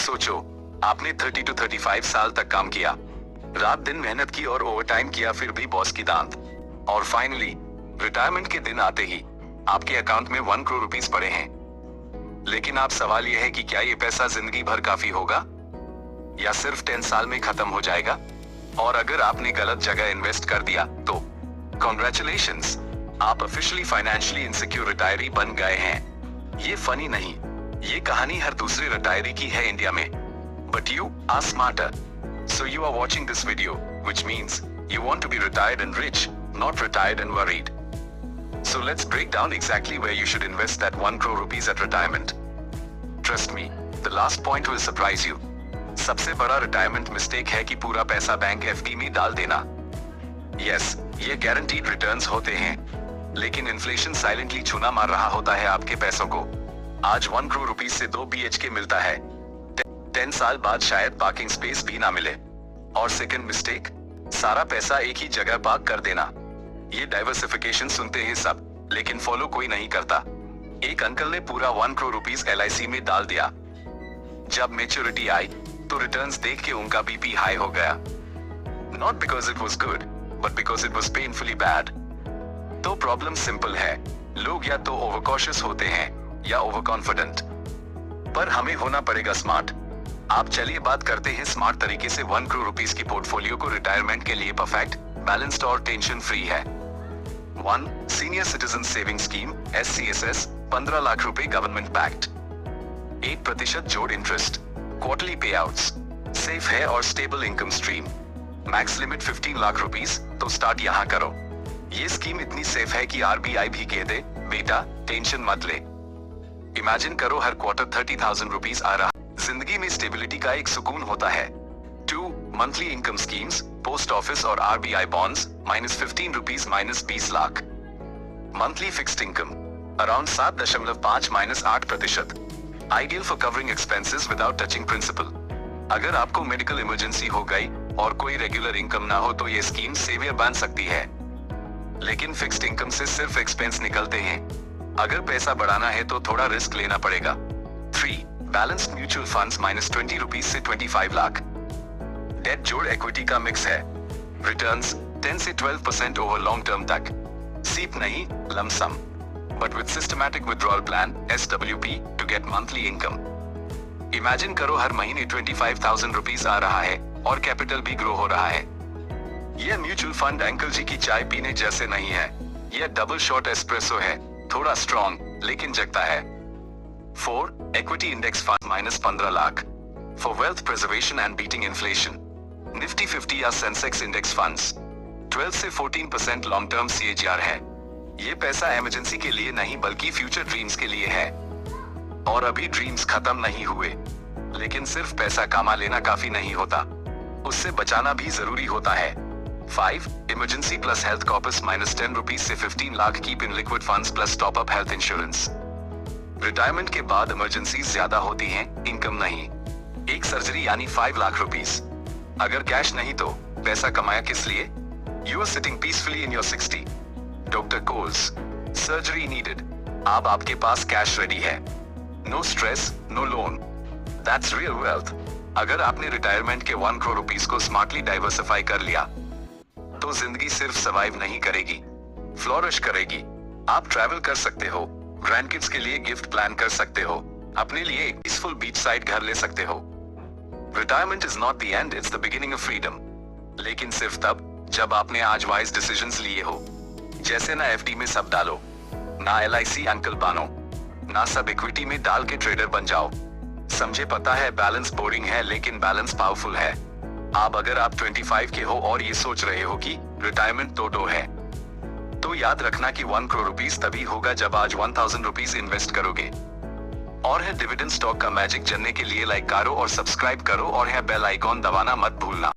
सोचो, आपने 30 to 35 साल तक काम किया, रात दिन मेहनत की और ओवरटाइम किया, फिर भी बॉस की दांत, और फाइनली रिटायरमेंट के दिन आते ही आपके अकाउंट में 1 करोड़ रुपीस पड़े हैं। लेकिन आप सवाल यह है कि क्या ये पैसा जिंदगी भर काफी होगा या सिर्फ 10 साल में खत्म हो जाएगा? और अगर आपने गलत जगह इन्वेस्ट कर दिया तो कॉन्ग्रेचुलेशंस, आप ऑफिशियली फाइनेंशियली इनसिक्योर रिटायरी बन गए हैं। ये फनी नहीं, ये कहानी हर दूसरे रिटायरी की है इंडिया में। But you are smarter, so you are watching this video, which means you want to be retired and rich, not retired and worried. So let's break down exactly where you should invest that 1 crore rupees at retirement. Trust me, the last point will surprise you. सबसे बड़ा retirement mistake है कि पूरा पैसा bank FD में डाल देना। Yes, ये गारंटीड रिटर्न्स होते हैं, लेकिन इन्फ्लेशन साइलेंटली छूना मार रहा होता है आपके पैसों को। आज 1 करोड़ रुपीस से 2 BHK मिलता है, 10 साल बाद शायद पार्किंग स्पेस भी ना मिले। और सेकंड मिस्टेक, सारा पैसा एक ही जगह पार्क कर देना। ये डाइवर्सिफिकेशन सुनते हैं सब, लेकिन फॉलो कोई नहीं करता। एक अंकल ने पूरा 1 करोड़ रुपीस LIC में डाल दिया। जब मैच्योरिटी आई तो रिटर्न्स देख के उनका बीपी हाई हो गया। Not because it was good, but because it was painfully bad. तो प्रॉब्लम सिंपल है, लोग या तो ओवर कॉशियस होते हैं या ओवर कॉन्फिडेंट। पर हमें होना पड़ेगा स्मार्ट। आप चलिए बात करते हैं स्मार्ट तरीके से 1 करोड़ रुपीस की पोर्टफोलियो को रिटायरमेंट के लिए परफेक्ट, बैलेंस्ड और टेंशन फ्री है। 1. Senior citizen saving scheme SCSS, 15 lakh रुपए गवर्नमेंट बैक्ड, 8% जोड़ इंटरेस्ट, क्वार्टरली पे आउट्स, सेफ है और stable income stream. Max limit 15 lakh rupees, तो स्टार्ट यहाँ करो। ये स्कीम इतनी सेफ है कि RBI भी कह दे, बेटा टेंशन मत ले। इमेजिन करो हर क्वार्टर 30,000 रुपीस आ रहा। जिंदगी में स्टेबिलिटी का एक सुकून होता है। 2. Monthly income schemes, post office और RBI bonds, -15 rupees, -20 lakh. Monthly fixed income around 7.5 -8%, ideal for covering expenses without touching principal. अगर आपको मेडिकल इमरजेंसी हो गई और कोई रेगुलर इनकम ना हो तो ये स्कीम सेवियर बन सकती है। लेकिन फिक्स्ड इनकम से सिर्फ एक्सपेंस निकलते हैं, अगर पैसा बढ़ाना है तो थोड़ा रिस्क लेना पड़ेगा। 3. बैलेंस्ड म्यूचुअल फंड्स, -20 रुपीस से 25 लाख। डेट जोड़ इक्विटी का मिक्स है, रिटर्न्स 10 से 12% ओवर लॉन्ग टर्म तक। सीप नहीं, lump sum, but with systematic withdrawal plan SWP to get monthly income. Imagine करो हर महीने 25,000 रुपीस आ रहा है और कैपिटल भी ग्रो हो रहा है। यह म्यूचुअल फंड अंकल जी की चाय पीने जैसे नहीं है, यह डबल शॉट एस्प्रेसो है, थोड़ा स्ट्रॉन्ग लेकिन जगता है। 4. Equity Index Fund, -15 lakh, for wealth preservation and beating inflation. Nifty 50 या Sensex Index Funds, 12 से 14% लॉन्ग टर्म CAGR है। ये पैसा इमरजेंसी के लिए नहीं बल्कि फ्यूचर ड्रीम्स के लिए है। और अभी ड्रीम्स खत्म नहीं हुए, लेकिन सिर्फ पैसा कमा लेना काफी नहीं होता, उससे बचाना भी जरूरी होता है। 5. Emergency plus health corpus, -10 rupees से 15 lakh, keep in liquid funds plus top up health insurance. Retirement के बाद इमरजेंसी ज्यादा होती हैं, इनकम नहीं। एक सर्जरी यानी 5 लाख रुपीस। अगर कैश नहीं तो पैसा कमाया किस लिए? You are sitting peacefully in your 60। Doctor calls, surgery needed, अब आपके पास कैश रेडी है। No stress, no loan, that's real wealth. अगर आपने रिटायरमेंट के 1 करोड़ रुपीस को स्मार्टली डाइवर्सिफाई कर लिया तो जिंदगी सिर्फ सर्वाइव नहीं करेगी, फ्लोरिश करेगी। आप ट्रैवल कर सकते हो, ग्रैंडकिड्स के लिए गिफ्ट प्लान कर सकते हो, अपने लिए एक पीसफुल बीच साइड घर ले सकते हो। Retirement is not the end, it's the beginning of freedom. लेकिन सिर्फ तब जब आपने आज वाइज डिसीजंस लिए हो। जैसे ना FD में सब डालो, ना LIC अंकल बानो, ना सब इक्विटी में डाल के ट्रेडर बन जाओ। समझे? पता है बैलेंस बोरिंग है, लेकिन बैलेंस पावरफुल है। अब अगर आप 25 के हो और ये सोच रहे हो कि रिटायरमेंट तो डो है, तो याद रखना कि 1 करोड़ रुपीस तभी होगा जब आज 1000 रुपीस इन्वेस्ट करोगे। और है डिविडेंड स्टॉक का मैजिक जानने के लिए लाइक करो और सब्सक्राइब करो, और है बेल आइकॉन दबाना मत भूलना।